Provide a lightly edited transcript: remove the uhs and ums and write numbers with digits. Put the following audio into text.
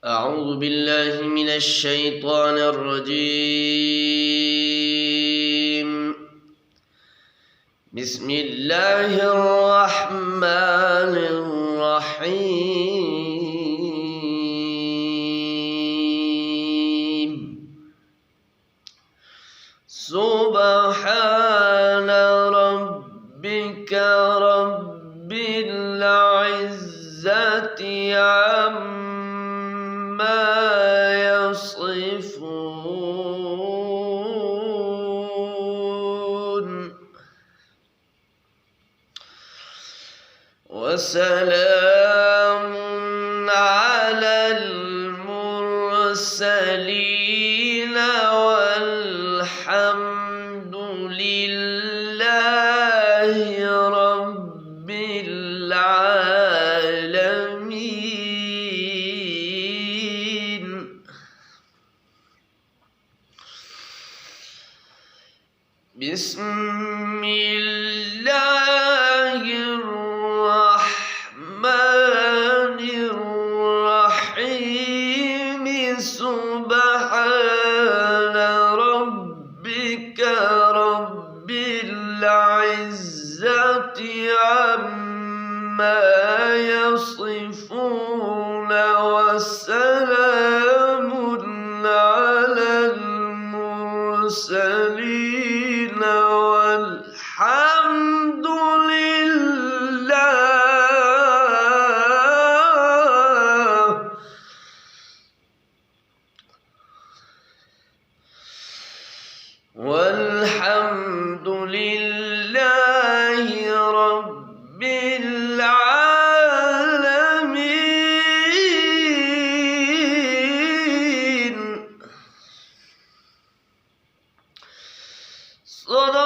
أعوذ بالله من الشيطان الرجيم. بسم الله الرحمن الرحيم. سبحان ربك رب العزة عما يصفون وسلام على المرسلين والحمد لله رب العالمين. بسم الله الرحمن الرحيم. سبحان ربك رب العزة عما يصفون وسلام على المرسلين والحمد لله رب العالمين. صدق